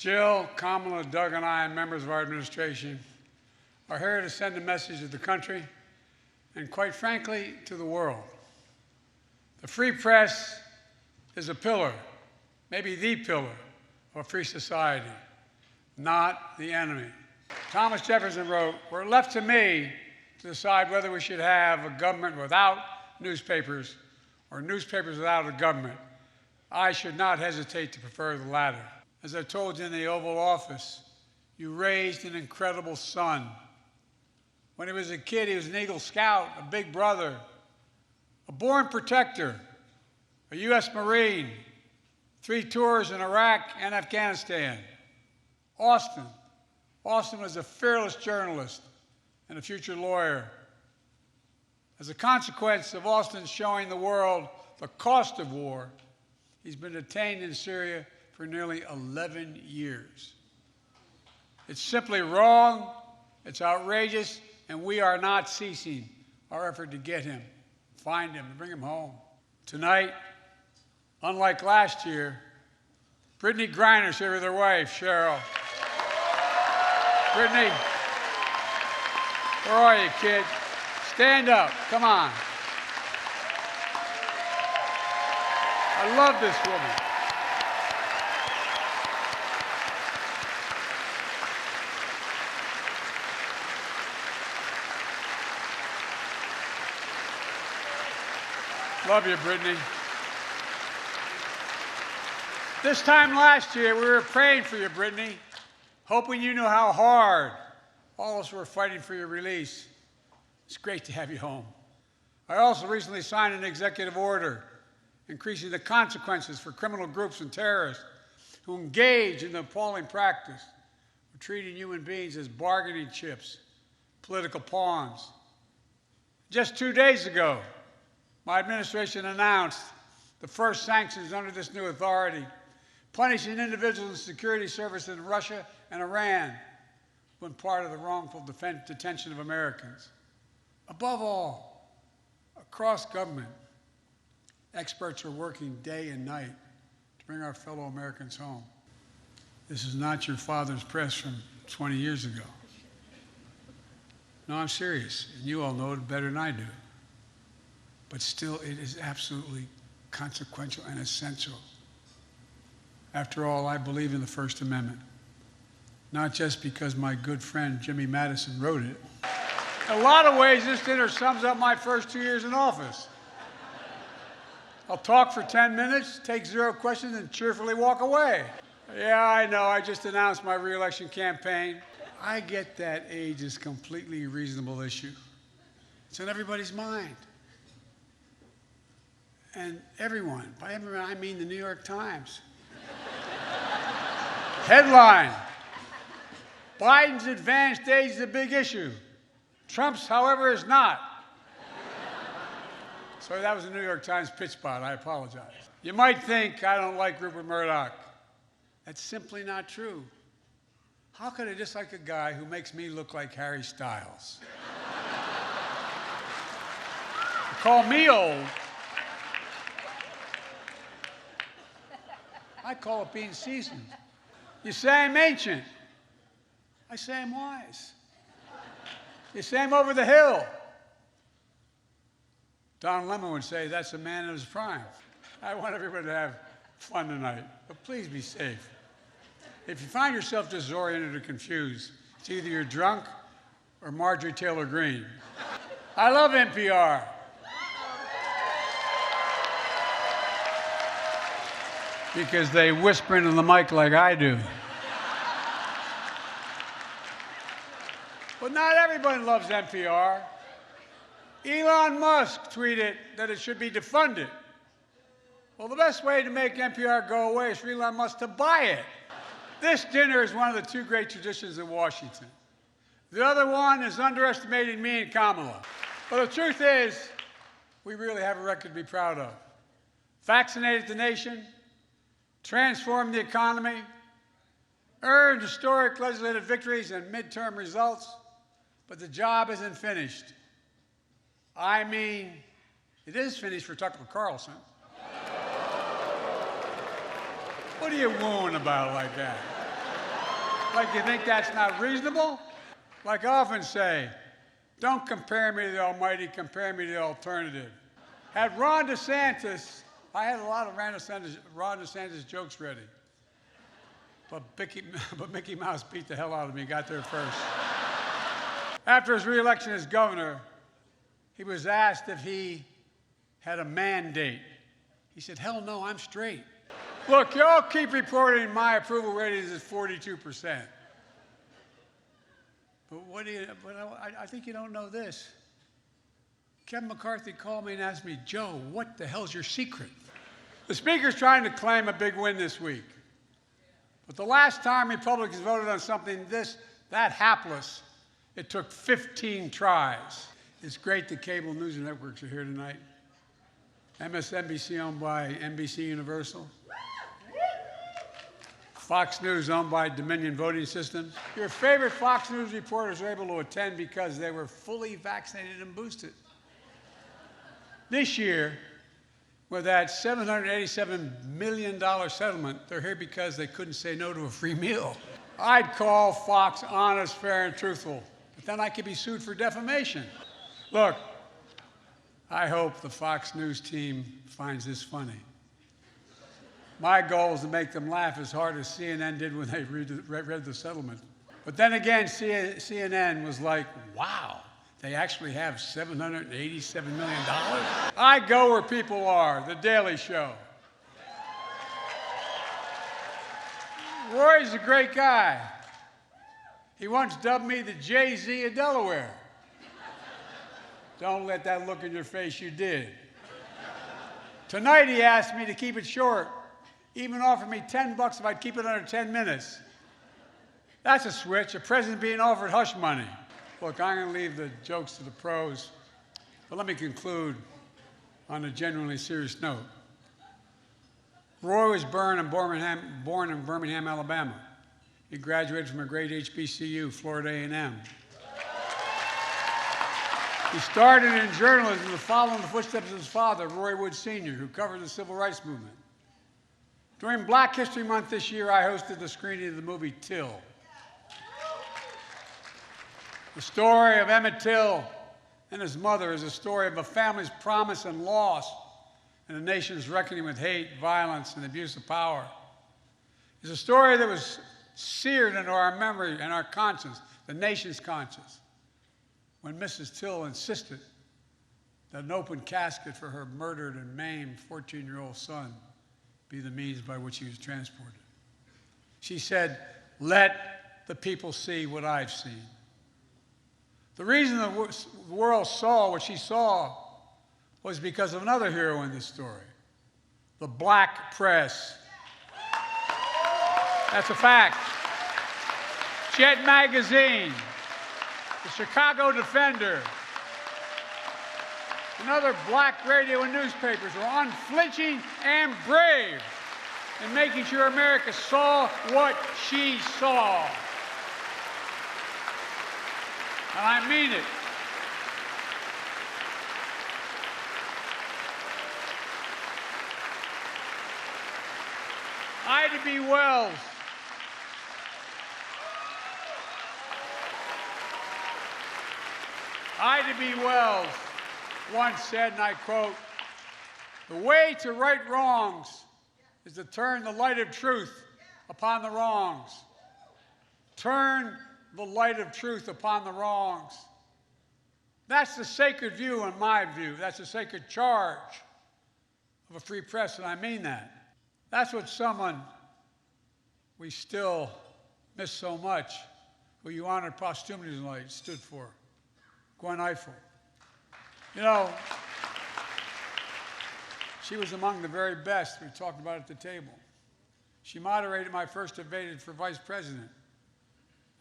Jill, Kamala, Doug, and I, and members of our administration, are here to send a message to the country and, quite frankly, to the world. The free press is a pillar, maybe the pillar, of a free society, not the enemy. Thomas Jefferson wrote, "Were it left to me to decide whether we should have a government without newspapers or newspapers without a government, I should not hesitate to prefer the latter." As I told you in the Oval Office, you raised an incredible son. When he was a kid, he was an Eagle Scout, a big brother, a born protector, a U.S. Marine, 3 tours in Iraq and Afghanistan. Austin was a fearless journalist and a future lawyer. As a consequence of Austin showing the world the cost of war, he's been detained in Syria for nearly 11 years. It's simply wrong, it's outrageous, and we are not ceasing our effort to get him, find him, and bring him home. Tonight, unlike last year, Brittany Griner's here with her wife, Cheryl. Brittany, where are you, kid? Stand up, come on. I love this woman. Love you, Brittany. This time last year, we were praying for you, Brittany, hoping you knew how hard all of us were fighting for your release. It's great to have you home. I also recently signed an executive order increasing the consequences for criminal groups and terrorists who engage in the appalling practice of treating human beings as bargaining chips, political pawns. Just 2 days ago, my administration announced the first sanctions under this new authority, punishing individuals in security services in Russia and Iran who have been part of the wrongful detention of Americans. Above all, across government, experts are working day and night to bring our fellow Americans home. This is not your father's press from 20 years ago. No, I'm serious, and you all know it better than I do. But still, it is absolutely consequential and essential. After all, I believe in the First Amendment, not just because my good friend Jimmy Madison wrote it. In a lot of ways, this dinner sums up my first 2 years in office. I'll talk for 10 minutes, take 0 questions, and cheerfully walk away. Yeah, I know, I just announced my re-election campaign. I get that age is a completely reasonable issue. It's on everybody's mind. And everyone, by everyone I mean the New York Times. Headline, Biden's advanced age is a big issue. Trump's, however, is not. Sorry, that was a New York Times pitch spot. I apologize. You might think I don't like Rupert Murdoch. That's simply not true. How could I dislike a guy who makes me look like Harry Styles? You call me old. I call it being seasoned. You say I'm ancient. I say I'm wise. You say I'm over the hill. Don Lemon would say that's a man in his prime. I want everybody to have fun tonight, but please be safe. If you find yourself disoriented or confused, it's either you're drunk or Marjorie Taylor Greene. I love NPR. Because they whisper into the mic like I do. But not everybody loves NPR. Elon Musk tweeted that it should be defunded. Well, the best way to make NPR go away is for Elon Musk to buy it. This dinner is one of the 2 great traditions in Washington. The other one is underestimating me and Kamala. But the truth is, we really have a record to be proud of. Vaccinated the nation, transformed the economy, earned historic legislative victories and midterm results, but the job isn't finished. I mean, it is finished for Tucker Carlson. What are you wooing about like that? Like you think that's not reasonable? Like I often say, don't compare me to the Almighty, compare me to the alternative. Had Ron DeSantis, I had a lot of Ron DeSantis jokes ready. But Mickey Mouse beat the hell out of me, got there first. After his re-election as governor, he was asked if he had a mandate. He said, hell no, I'm straight. Look, y'all keep reporting my approval ratings is 42%. But I think you don't know this. Kevin McCarthy called me and asked me, Joe, what the hell's your secret? The Speaker's trying to claim a big win this week. But the last time Republicans voted on something that hapless, it took 15 tries. It's great the cable news networks are here tonight. MSNBC owned by NBC Universal. Fox News owned by Dominion Voting Systems. Your favorite Fox News reporters were able to attend because they were fully vaccinated and boosted. This year, with that $787 million settlement, they're here because they couldn't say no to a free meal. I'd call Fox honest, fair, and truthful, but then I could be sued for defamation. Look, I hope the Fox News team finds this funny. My goal is to make them laugh as hard as CNN did when they read the settlement. But then again, CNN was like, wow, they actually have $787 million? I go where people are, The Daily Show. Roy's a great guy. He once dubbed me the Jay-Z of Delaware. Don't let that look in your face, you did. Tonight he asked me to keep it short. Even offered me $10 if I'd keep it under 10 minutes. That's a switch, a president being offered hush money. Look, I'm going to leave the jokes to the pros, but let me conclude on a genuinely serious note. Roy was born in Birmingham, Alabama. He graduated from a great HBCU, Florida A&M. He started in journalism following the footsteps of his father, Roy Wood Sr., who covered the civil rights movement. During Black History Month this year, I hosted the screening of the movie Till. The story of Emmett Till and his mother is a story of a family's promise and loss and a nation's reckoning with hate, violence, and abuse of power. It's a story that was seared into our memory and our conscience, the nation's conscience, when Mrs. Till insisted that an open casket for her murdered and maimed 14-year-old son be the means by which he was transported. She said, let the people see what I've seen. The reason the world saw what she saw was because of another hero in this story, the black press. That's a fact. Jet Magazine, the Chicago Defender, and other black radio and newspapers were unflinching and brave in making sure America saw what she saw. And I mean it. Ida B. Wells once said, and I quote, "The way to right wrongs is to turn the light of truth upon the wrongs. Turn the light of truth upon the wrongs." That's the sacred view, in my view. That's the sacred charge of a free press, and I mean that. That's what someone we still miss so much, who you honored posthumously tonight, stood for, Gwen Ifill. You know, she was among the very best we talked about at the table. She moderated my first debate for vice president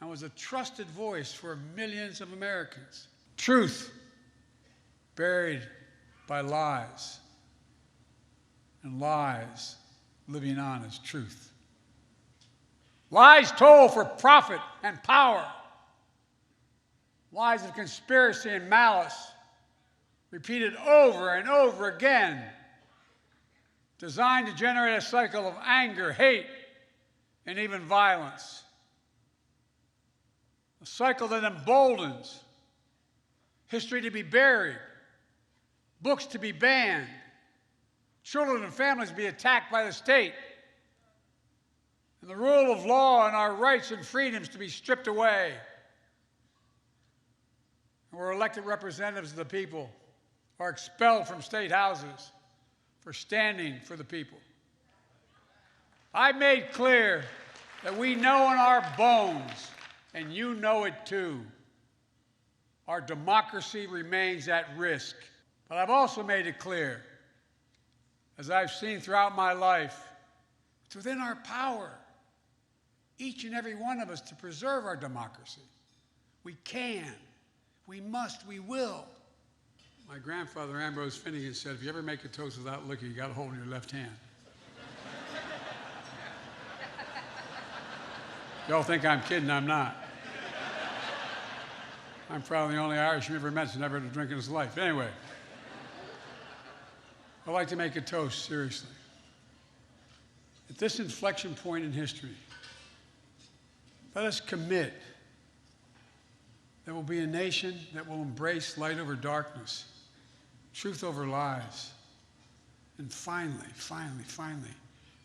and was a trusted voice for millions of Americans. Truth buried by lies, and lies living on as truth. Lies told for profit and power. Lies of conspiracy and malice, repeated over and over again, designed to generate a cycle of anger, hate, and even violence. A cycle that emboldens history to be buried, books to be banned, children and families to be attacked by the state, and the rule of law and our rights and freedoms to be stripped away. And we're elected representatives of the people, are expelled from state houses for standing for the people. I made clear that we know in our bones, and you know it too, our democracy remains at risk. But I've also made it clear, as I've seen throughout my life, it's within our power, each and every one of us, to preserve our democracy. We can, we must, we will. My grandfather, Ambrose Finnegan, said, if you ever make a toast without liquor, you got to hold it in your left hand. Y'all think I'm kidding, I'm not. I'm probably the only Irishman ever met who's never had a drink in his life. Anyway, I'd like to make a toast, seriously. At this inflection point in history, let us commit that we'll be a nation that will embrace light over darkness, truth over lies, and finally,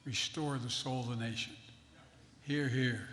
restore the soul of the nation. Hear, hear.